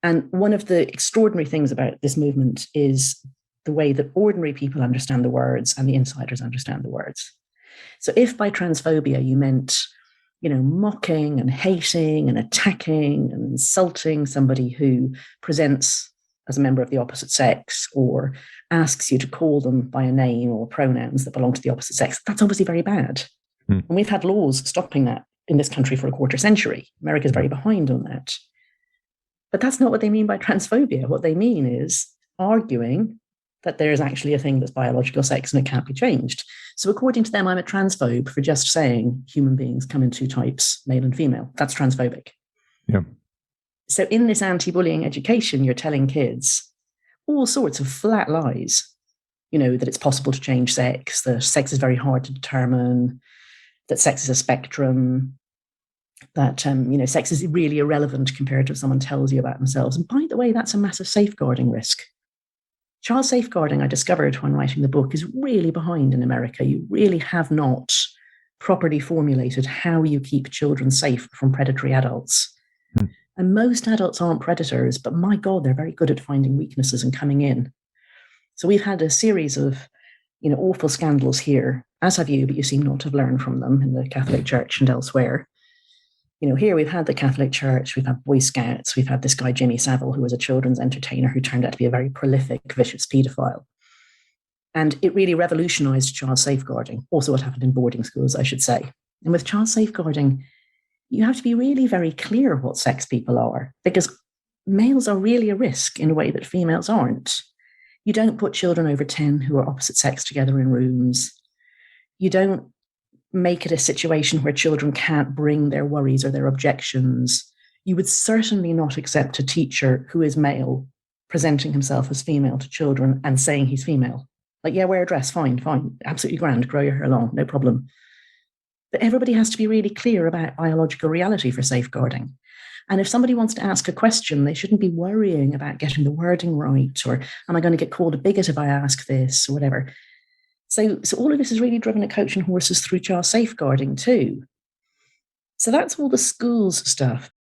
And one of the extraordinary things about this movement is the way that ordinary people understand the words and the insiders understand the words. So if by transphobia you meant, mocking and hating and attacking and insulting somebody who presents as a member of the opposite sex or asks you to call them by a name or pronouns that belong to the opposite sex, that's obviously very bad. And we've had laws stopping that in this country for a quarter century. America's very behind on that. But that's not what they mean by transphobia. What they mean is arguing that there is actually a thing that's biological sex and it can't be changed. So according to them, I'm a transphobe for just saying human beings come in two types, male and female. That's transphobic. Yeah. So in this anti-bullying education, you're telling kids all sorts of flat lies, that it's possible to change sex, that sex is very hard to determine, that sex is a spectrum, that, sex is really irrelevant compared to if someone tells you about themselves. And by the way, that's a massive safeguarding risk. Child safeguarding, I discovered when writing the book, is really behind in America. You really have not properly formulated how you keep children safe from predatory adults. And most adults aren't predators, but my God, they're very good at finding weaknesses and coming in. So we've had a series of, awful scandals here, as have you, but you seem not to have learned from them in the Catholic Church and elsewhere. Here we've had the Catholic Church, we've had Boy Scouts, we've had this guy, Jimmy Savile, who was a children's entertainer who turned out to be a very prolific, vicious paedophile. And it really revolutionized child safeguarding. Also what happened in boarding schools, I should say. And with child safeguarding, you have to be really very clear what sex people are, because males are really a risk in a way that females aren't. You don't put children over 10 who are opposite sex together in rooms. You don't make it a situation where children can't bring their worries or their objections. You would certainly not accept a teacher who is male presenting himself as female to children and saying he's female. Like, yeah, wear a dress, fine, absolutely grand, grow your hair long, no problem. But everybody has to be really clear about biological reality for safeguarding. And if somebody wants to ask a question, they shouldn't be worrying about getting the wording right, or am I going to get called a bigot if I ask this, or whatever. So all of this is really driven at coaching horses through child safeguarding too. So that's all the schools stuff.